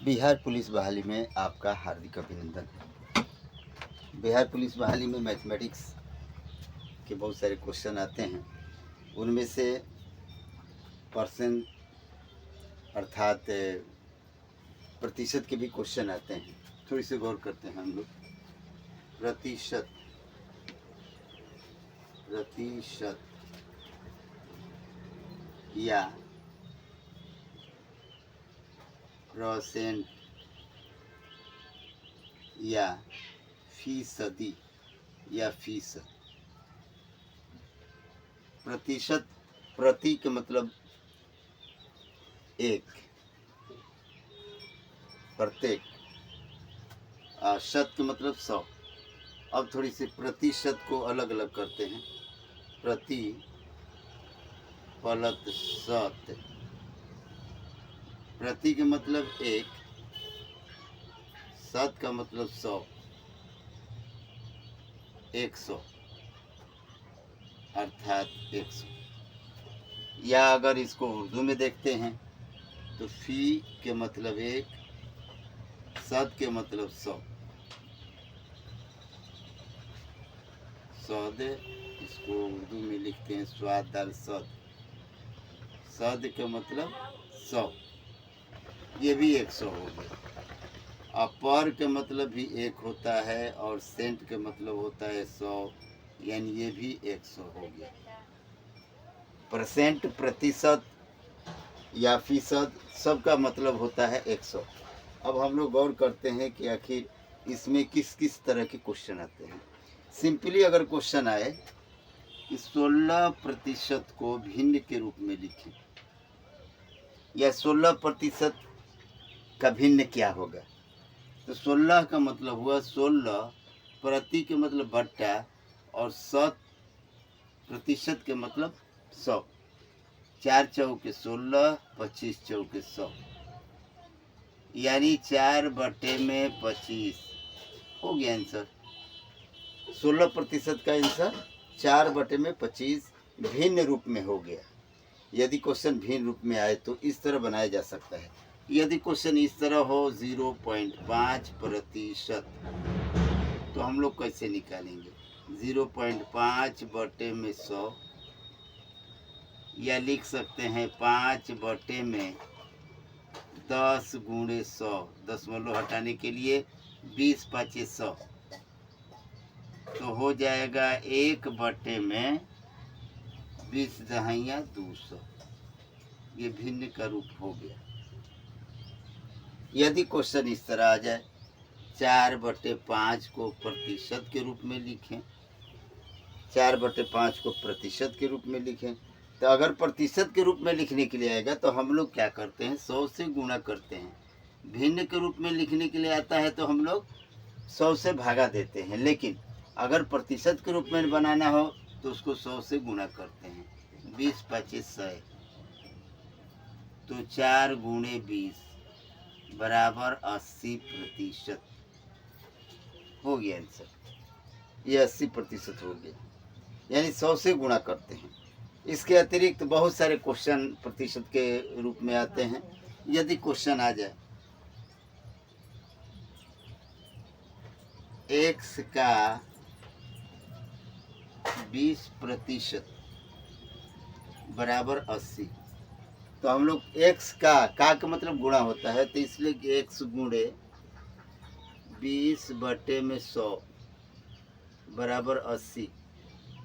Bihar police बहाली में आपका हार्दिक अभिनंदन है। बिहार पुलिस बहाली में मैथमेटिक्स के बहुत सारे क्वेश्चन आते हैं। उनमें से परसेंट अर्थात प्रतिशत के भी क्वेश्चन आते हैं। थोड़ी सी गौर करते हैं हम लोग। प्रतिशत या परसेंट या फीसदी या फीसद। प्रतिशत, प्रति के मतलब एक, प्रत्येक, शत के मतलब 100। अब थोड़ी सी प्रतिशत को अलग अलग करते हैं। प्रति फलत शत। प्रति के मतलब एक, शत का मतलब 100, 100 अर्थात 100। या अगर इसको उर्दू में देखते हैं तो फी के मतलब एक, शत के मतलब 100। सौद, इसको उर्दू में लिखते हैं स्वाद दाल सद। सद का मतलब 100, ये भी 100 हो गया। और पर के मतलब भी एक होता है और सेंट के मतलब होता है 100, यानी ये भी 100 हो गया। परसेंट, प्रतिशत या फीसद, सबका मतलब होता है 100। अब हम लोग गौर करते हैं कि आखिर इसमें किस किस तरह के क्वेश्चन आते हैं। सिंपली अगर क्वेश्चन आए कि 16% को भिन्न के रूप में लिखें, या 16% का भिन्न क्या होगा, तो 16 का मतलब हुआ 16, प्रति के मतलब बट्टा, और 100% के मतलब 100। 4 चौके 16, 25 चौके 100, यानी 4/25 हो गया आंसर। 16% का आंसर 4/25 भिन्न रूप में हो गया। यदि क्वेश्चन भिन्न रूप में आए तो इस तरह बनाया जा सकता है। यदि क्वेश्चन इस तरह हो 0.5%, तो हम लोग कैसे निकालेंगे? 0.5/100, या लिख सकते हैं 5/10 × 100, दशमलव हटाने के लिए 20 × 5 = 100, तो हो जाएगा 1/20 दहाइयाँ 200। ये भिन्न का रूप हो गया। यदि क्वेश्चन इस तरह आ जाए 4/5 को प्रतिशत के रूप में लिखें, 4/5 को प्रतिशत के रूप में लिखें, तो अगर प्रतिशत के रूप में लिखने के लिए आएगा तो हम लोग क्या करते हैं, 100 से गुणा करते हैं। भिन्न के रूप में लिखने के लिए आता है तो हम लोग 100 से भागा देते हैं। लेकिन अगर प्रतिशत के रूप में बनाना हो तो उसको 100 से गुणा करते हैं। 20 × 5 = 100, तो 4 × 20 = 80% हो गया आंसर। ये 80% हो गया, यानी 100 से गुणा करते हैं। इसके अतिरिक्त बहुत सारे क्वेश्चन प्रतिशत के रूप में आते हैं। यदि क्वेश्चन आ जाए x का 20% = 80, तो हम लोग x का मतलब गुणा होता है, तो इसलिए कि x × 20/100 = 80।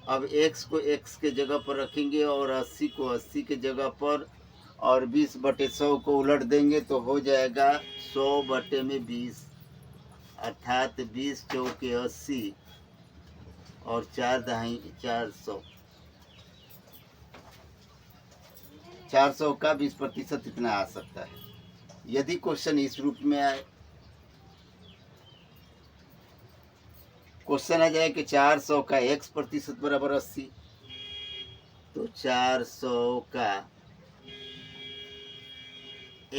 अब x को x के जगह पर रखेंगे और 80 को 80 के जगह पर, और 20/100 को उलट देंगे तो हो जाएगा 100/20, अर्थात 20 चौके 80 और 4 दहाई 400। 400 का 20% इतना आ सकता है। यदि क्वेश्चन इस रूप में आए, क्वेश्चन आ जाए कि 400 का x% = 80, तो 400 का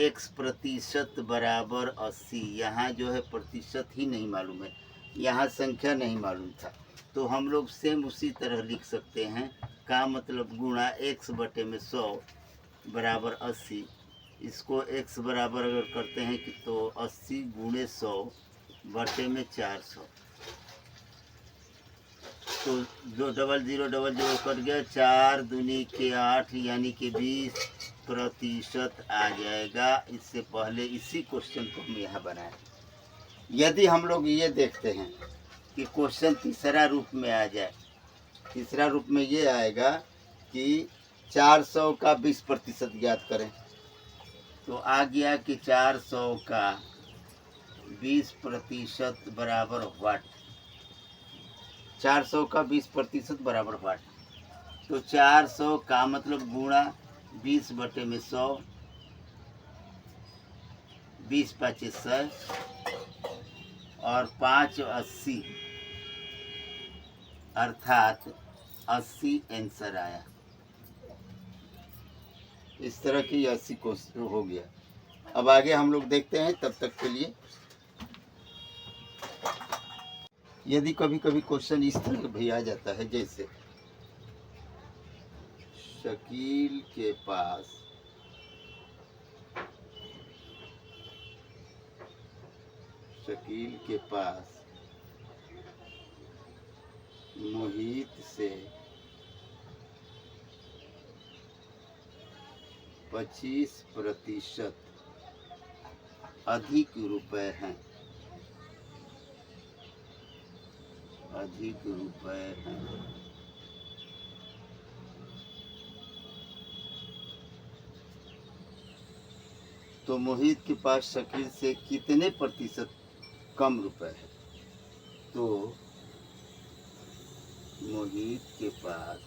x% = 80। यहाँ जो है प्रतिशत ही नहीं मालूम है, यहाँ संख्या नहीं मालूम था, तो हम लोग सेम उसी तरह लिख सकते हैं। का मतलब गुणा x/100 = 80, इसको x बराबर अगर करते हैं कि तो 80 गुणे 100 बटे में 400, तो जो 0000 कट गया, 4 दूनी के 8 यानी कि 20% आ जाएगा। इससे पहले इसी क्वेश्चन को हम यहाँ बनाए। यदि हम लोग ये देखते हैं कि क्वेश्चन तीसरा रूप में आ जाए, तीसरा रूप में ये आएगा कि 400 का 20% ज्ञात करें, तो आ गया कि 400 का 20% बराबर वाट। 400 का 20% बराबर वाट, तो 400 का मतलब गुणा 20 बटे में 100, 20 5 100 और 5 80, अर्थात 80 आंसर आया। इस तरह की 80 क्वेश्चन हो गया। अब आगे हम लोग देखते हैं, तब तक के लिए यदि कभी कभी क्वेश्चन इस तरह भी आ जाता है, जैसे शकील के पास मोहित से 25% अधिक रुपए हैं, तो मोहित के पास शकील से कितने प्रतिशत कम रुपए है? तो मोहित के पास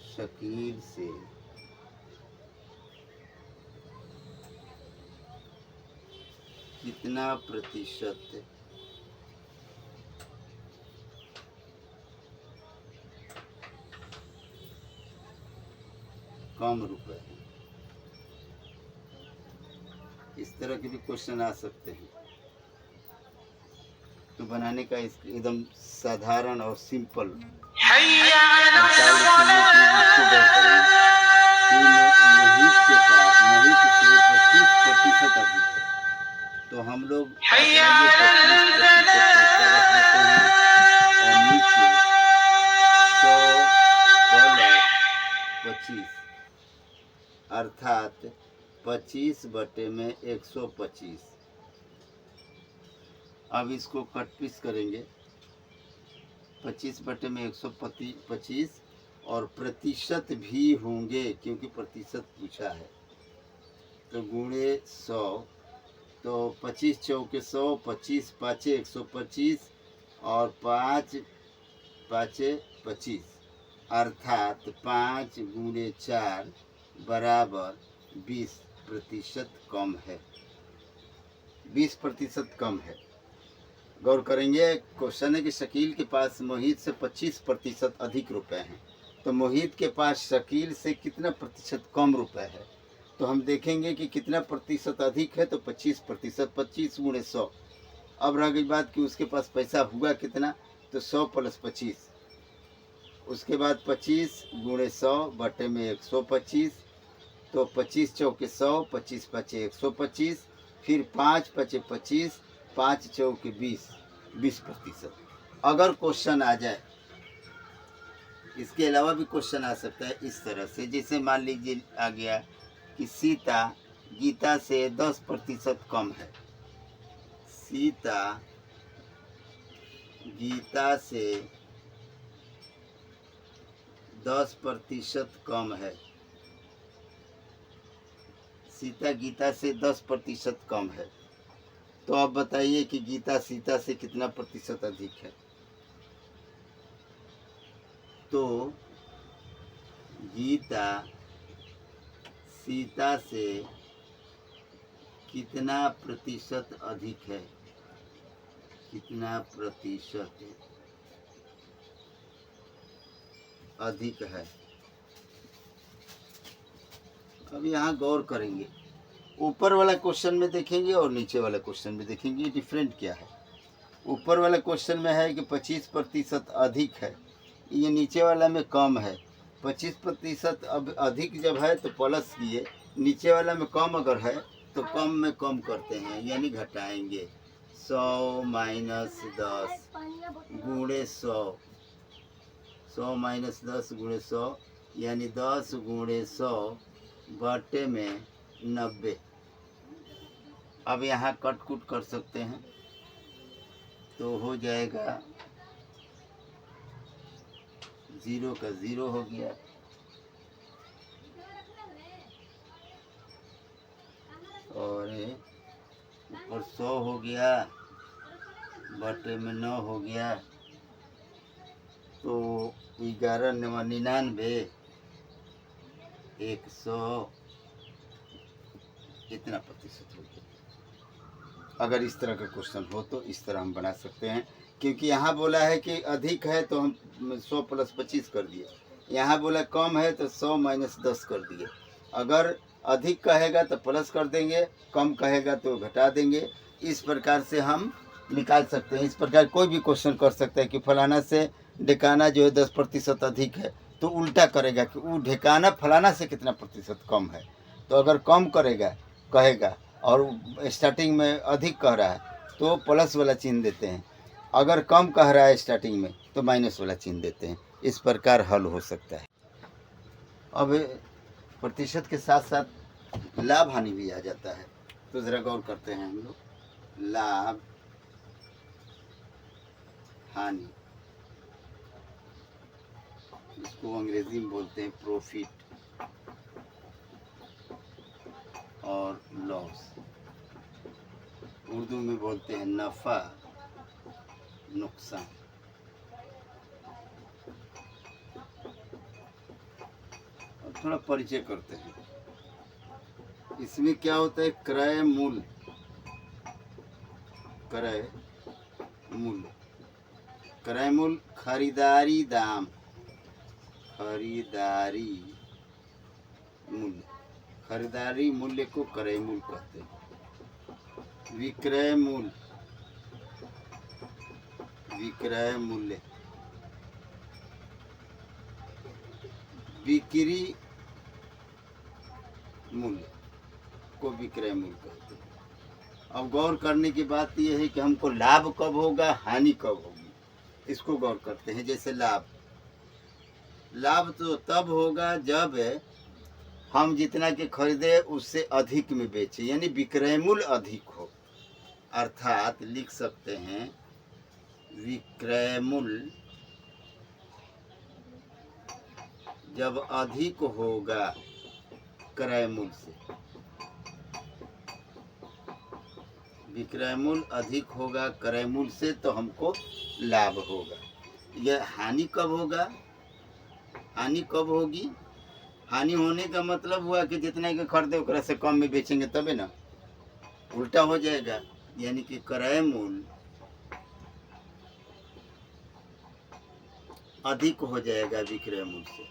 शकील से कितना प्रतिशत कम रुपए है? इस तरह के भी क्वेश्चन आ सकते हैं। तो बनाने का एकदम साधारण और सिंपल मोहित से 25% अधिक है, तो हम लोग 25 अर्थात 25 बटे में 125। अब इसको कट पीस करेंगे, 25 बटे में 125 और प्रतिशत भी होंगे क्योंकि प्रतिशत पूछा है, तो गुणे 100, तो 25 चौके 100, 25 पाँचे 125 और 5 पाँचे 25, अर्थात 5 गुणे 4 बराबर 20% कम है। 20% कम है। गौर करेंगे, क्वेश्चन है कि शकील के पास मोहित से 25% अधिक रुपए हैं, तो मोहित के पास शकील से कितना प्रतिशत कम रुपए है? तो हम देखेंगे कि कितना प्रतिशत अधिक है, तो 25%, 25 गुणे 100। अब रह गई बात कि उसके पास पैसा हुआ कितना, तो 100 + 25, उसके बाद 25 गुणे 100 बटे में 125, तो 25 चौके 100, 25 पाँचे 125, फिर 5 पाँचे 25, 5 चौके 20%। अगर क्वेश्चन आ जाए, इसके अलावा भी क्वेश्चन आ सकता है इस तरह से, जैसे मान लीजिए आ गया कि सीता गीता से 10% कम है। सीता गीता से 10% कम है। सीता गीता से 10% कम है, तो आप बताइए कि गीता सीता से कितना प्रतिशत अधिक है? तो गीता सीता से कितना प्रतिशत अधिक है? कितना प्रतिशत अधिक है? अब यहाँ गौर करेंगे, ऊपर वाला क्वेश्चन में देखेंगे और नीचे वाला क्वेश्चन में देखेंगे डिफरेंट क्या है। ऊपर वाला क्वेश्चन में है कि 25% अधिक है, ये नीचे वाला में कम है, 25% अब अधिक जब है तो प्लस किए, नीचे वाला में कम अगर है तो कम में कम करते हैं, यानी घटाएंगे। 100 माइनस 10 गुणे 100, 100 माइनस 10 गुणे 100, यानी 10 गुणे 100 बटे में 90। अब यहाँ कट कुट कर सकते हैं तो हो जाएगा 0 का 0 हो गया, और ऊपर 100 हो गया, बटे में 9 हो गया, तो 11 9 99, 100 इतना प्रतिशत हो गया। अगर इस तरह का क्वेश्चन हो तो इस तरह हम बना सकते हैं, क्योंकि यहाँ बोला है कि अधिक है तो हम 100 प्लस 25 कर दिए, यहाँ बोला कम है तो 100 माइनस 10 कर दिए। अगर अधिक कहेगा तो प्लस कर देंगे, कम कहेगा तो घटा देंगे। इस प्रकार से हम निकाल सकते हैं। इस प्रकार कोई भी क्वेश्चन कर सकता है कि फलाना से ढेकाना जो है 10% अधिक है, तो उल्टा करेगा कि वो ढेकाना फलाना से कितना प्रतिशत कम है। तो अगर कम कहेगा और स्टार्टिंग में अधिक कह रहा है तो प्लस वाला चिन्ह देते हैं, अगर कम कह रहा है स्टार्टिंग में तो माइनस वाला चिन्ह देते हैं। इस प्रकार हल हो सकता है। अब प्रतिशत के साथ साथ लाभ हानि भी आ जाता है, तो ज़रा गौर करते हैं हम लोग। लाभ हानि, इसको अंग्रेजी में बोलते हैं प्रॉफिट और लॉस, उर्दू में बोलते हैं नफ़ा नुकसान। और थोड़ा परिचय करते हैं। इसमें क्या होता है, क्रय मूल्य, क्रय मूल्य, क्रय मूल्य खरीदारी दाम, खरीदारी मूल्य, खरीदारी मूल्य को क्रय मूल्य कहते हैं। विक्रय मूल्य, विक्रय मूल्य, बिक्री मूल्य को विक्रय मूल्य कहते हैं। अब गौर करने की बात यह है कि हमको लाभ कब होगा, हानि कब होगी, इसको गौर करते हैं। जैसे लाभ, लाभ तो तब होगा जब हम जितना के खरीदे उससे अधिक में बेचे, यानी विक्रय मूल्य अधिक हो। अर्थात लिख सकते हैं विक्रय मूल्य जब अधिक होगा क्रय मूल्य से, विक्रय मूल्य अधिक होगा क्रय मूल्य से तो हमको लाभ होगा। यह हानि कब होगा, हानि कब होगी, हानि होने का मतलब हुआ कि जितना के खरीदे उकरा से कम में बेचेंगे तबे ना, उल्टा हो जाएगा। यानी कि क्रय मूल्य अधिक हो जाएगा विक्रय मूल्य से,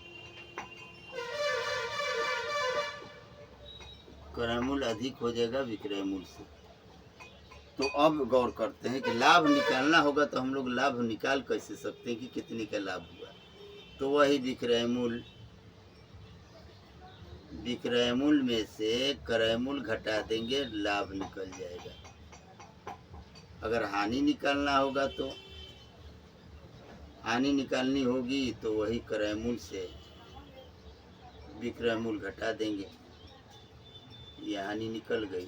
क्रय मूल्य अधिक हो जाएगा विक्रय मूल्य से। तो अब गौर करते हैं कि लाभ निकालना होगा, तो हम लोग लाभ निकाल कैसे सकते हैं कि कितने का लाभ हुआ। तो वही विक्रय मूल्य, विक्रय मूल्य में से क्रय मूल्य घटा देंगे, लाभ निकल जाएगा। अगर हानि निकालना होगा तो हानि निकालनी होगी तो वही क्रय मूल्य से विक्रय मूल्य घटा देंगे, ये हानि निकल गई।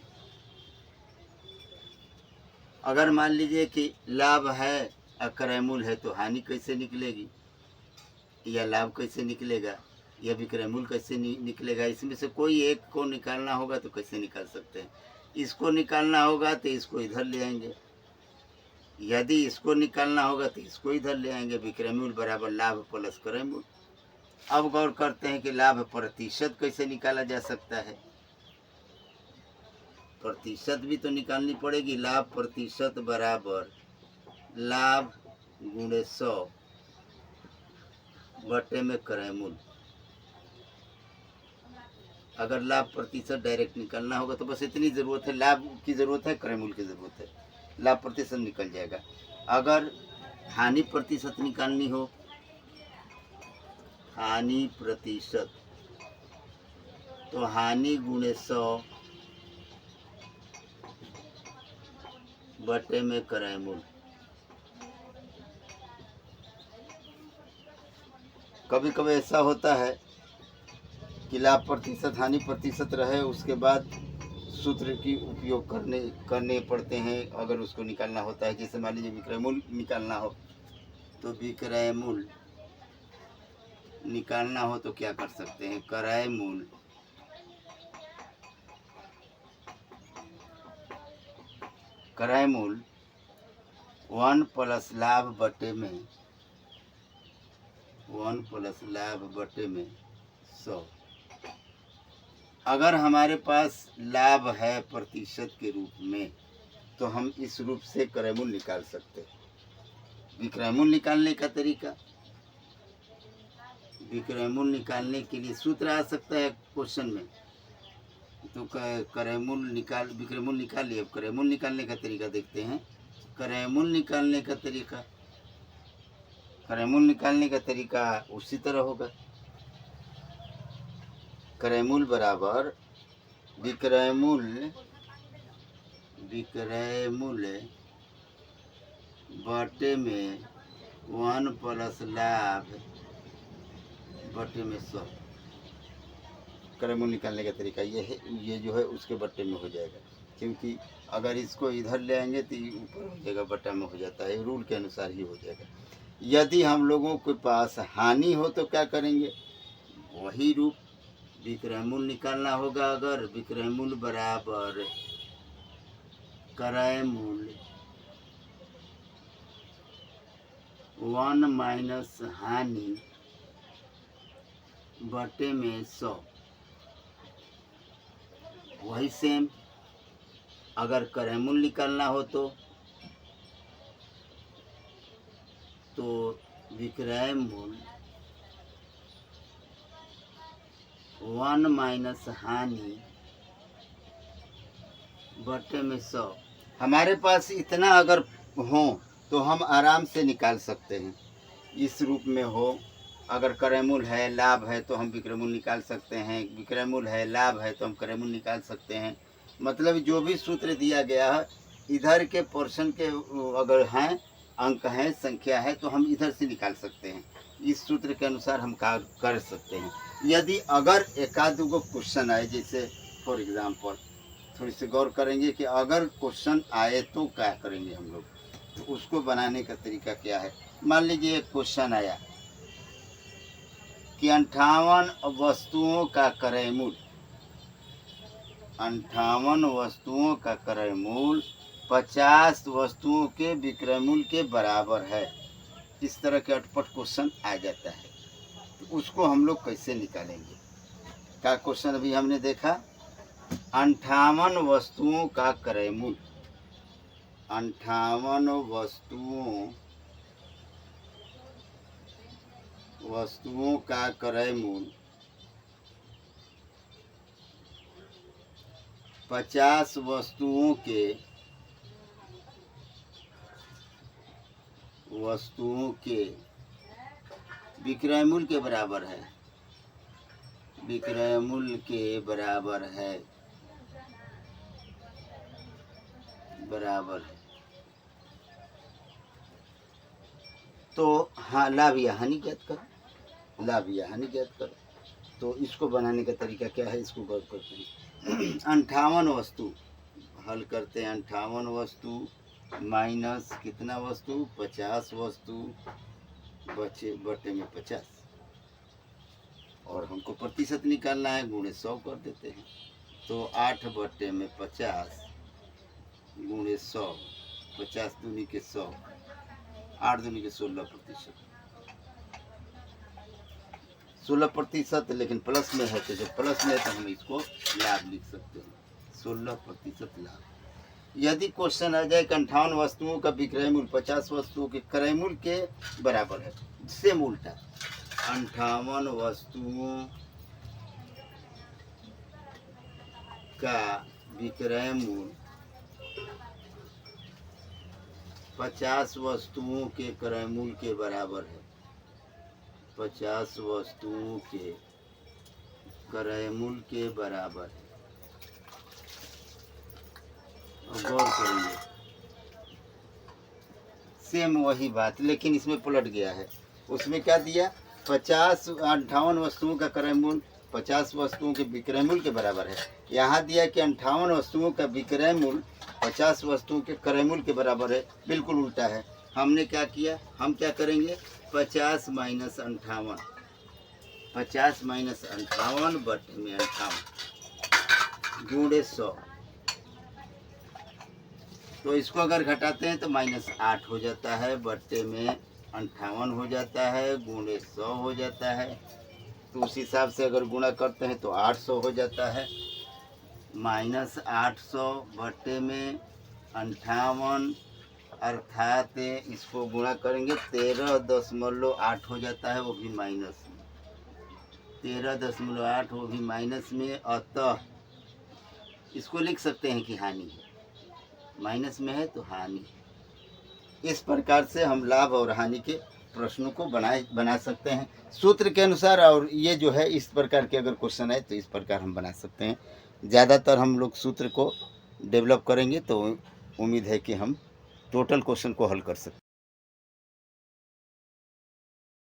अगर मान लीजिए कि लाभ है और क्रय मूल्य है तो हानि कैसे निकलेगी, या लाभ कैसे निकलेगा, या विक्रय मूल्य कैसे निकलेगा। इसमें से कोई एक को निकालना होगा तो कैसे निकाल सकते हैं। इसको निकालना होगा तो इसको इधर ले आएंगे, यदि इसको निकालना होगा तो इसको इधर ले आएंगे। विक्रय मूल्य बराबर लाभ प्लस क्रय मूल्य। अब गौर करते हैं कि लाभ प्रतिशत कैसे निकाला जा सकता है। प्रतिशत भी तो निकालनी पड़ेगी। लाभ प्रतिशत बराबर लाभ गुणे 100 बटे में क्रय मूल्य। अगर लाभ प्रतिशत डायरेक्ट निकालना होगा तो बस इतनी ज़रूरत है, लाभ की ज़रूरत है, क्रय मूल्य की ज़रूरत है, लाभ प्रतिशत निकल जाएगा। अगर हानि प्रतिशत निकालनी हो, हानि प्रतिशत, तो हानि गुणे 100 बटे में क्रय मूल्य। कभी कभी ऐसा होता है कि लाभ प्रतिशत हानि प्रतिशत रहे, उसके बाद सूत्र की उपयोग करने पड़ते हैं अगर उसको निकालना होता है। जैसे मान लीजिए विक्रय मूल्य निकालना हो, तो विक्रय मूल्य निकालना हो तो क्या कर सकते हैं, क्रय मूल्य क्रय मूल्य 1 प्लस लाभ बटे में 1 प्लस लाभ बटे में 100। अगर हमारे पास लाभ है प्रतिशत के रूप में, तो हम इस रूप से क्रय मूल्य निकाल सकते हैं। विक्रय मूल्य निकालने का तरीका, विक्रय मूल्य निकालने के लिए सूत्र आ सकता है क्वेश्चन में, तो क्रय मूल्य विक्रय मूल्य निकाल लिए। अब क्रय मूल्य निकालने का तरीका देखते हैं। क्रय मूल्य निकालने का तरीका, क्रय मूल्य निकालने का तरीका उसी तरह होगा। क्रय मूल्य बराबर विक्रय मूल्य बटे में 1 प्लस लाभ बटे में 100। क्रय मूल्य निकालने का तरीका ये है, ये जो है उसके बट्टे में हो जाएगा, क्योंकि अगर इसको इधर ले आएंगे तो ये ऊपर हो जाएगा, बट्टा में हो जाता है, रूल के अनुसार ही हो जाएगा। यदि हम लोगों के पास हानि हो तो क्या करेंगे, वही रूप विक्रय मूल्य निकालना होगा। अगर विक्रय मूल्य बराबर क्रय मूल्य 1 माइनस हानि बटे में 100, वही सेम। अगर क्रय मूल्य निकालना हो तो विक्रय मूल्य 1 माइनस हानि बटे में 100। हमारे पास इतना अगर हो तो हम आराम से निकाल सकते हैं। इस रूप में हो, अगर क्रय मूल्य है लाभ है तो हम विक्रय मूल्य निकाल सकते हैं, विक्रय मूल्य है लाभ है तो हम क्रय मूल्य निकाल सकते हैं। मतलब जो भी सूत्र दिया गया है, इधर के पोर्शन के अगर हैं, अंक हैं, संख्या है, तो हम इधर से निकाल सकते हैं। इस सूत्र के अनुसार हम कर सकते हैं। यदि अगर एकाध दो क्वेश्चन आए, जैसे फॉर एग्जांपल थोड़ी सी गौर करेंगे कि अगर क्वेश्चन आए तो क्या करेंगे हम लोग, तो उसको बनाने का तरीका क्या है। मान लीजिए एक क्वेश्चन आया कि 58 वस्तुओं का क्रय मूल्य, 58 वस्तुओं का क्रय मूल्य 50 वस्तुओं के विक्रय मूल्य के बराबर है। इस तरह के अटपट क्वेश्चन आ जाता है, तो उसको हम लोग कैसे निकालेंगे। का क्वेश्चन अभी हमने देखा, 58 वस्तुओं का क्रय मूल्य, 58 वस्तुओं का क्रय मूल्य 50 वस्तुओं के विक्रय मूल्य के बराबर है, विक्रय मूल्य के बराबर है। तो हाँ, लाभ या हानि ज्ञात करो, लाभ या हानि ज्ञात करो। तो इसको बनाने का तरीका क्या है, इसको गौर करते हैं। 58 वस्तु हल करते हैं, 58 वस्तु माइनस कितना वस्तु, 50 वस्तु बटे में 50, और हमको प्रतिशत निकालना है, गुणे 100 कर देते हैं। तो 8 बटे में 50 गुणे 100, 50 दूनी के 100, 8 दूनी के 16%, 16%। लेकिन प्लस में है, तो जब प्लस में है तो हम इसको लाभ लिख सकते हैं, 16% लाभ। यदि क्वेश्चन आ जाए कि 58 वस्तुओं का विक्रय मूल्य 50 वस्तुओं के क्रय मूल्य के बराबर है, सेम उल्टा, 58 वस्तुओं का विक्रय मूल्य 50 वस्तुओं के क्रय मूल्य के बराबर है, 50 वस्तुओं के क्रय मूल्य के बराबर है। और गौर करेंगे, सेम वही बात, लेकिन इसमें पलट गया है। उसमें क्या दिया, 58 वस्तुओं का क्रय मूल्य 50 वस्तुओं के विक्रय मूल्य के बराबर है। यहाँ दिया कि 58 वस्तुओं का विक्रय मूल्य 50 वस्तुओं के क्रय मूल्य के बराबर है। बिल्कुल उल्टा है। हमने क्या किया, हम क्या करेंगे, 50 माइनस 58, 50 माइनस 58 बटे में 58 गुणे 100। तो इसको अगर घटाते हैं तो -8 हो जाता है, बट्टे में 58 हो जाता है, गुणे 100 हो जाता है। तो उस हिसाब से अगर गुणा करते हैं तो 800 हो जाता है। -800 बट्टे में 58, अर्थात इसको गुणा करेंगे 13.8 हो जाता है, वो भी माइनस में, 13.8 वो भी माइनस में। अतः इसको लिख सकते हैं कि हानि है, माइनस में है तो हानि है। इस प्रकार से हम लाभ और हानि के प्रश्नों को बना सकते हैं सूत्र के अनुसार। और ये जो है इस प्रकार के अगर क्वेश्चन है तो इस प्रकार हम बना सकते हैं। ज़्यादातर हम लोग सूत्र को डेवलप करेंगे तो उम्मीद है कि हम टोटल क्वेश्चन को हल कर सकते हैं।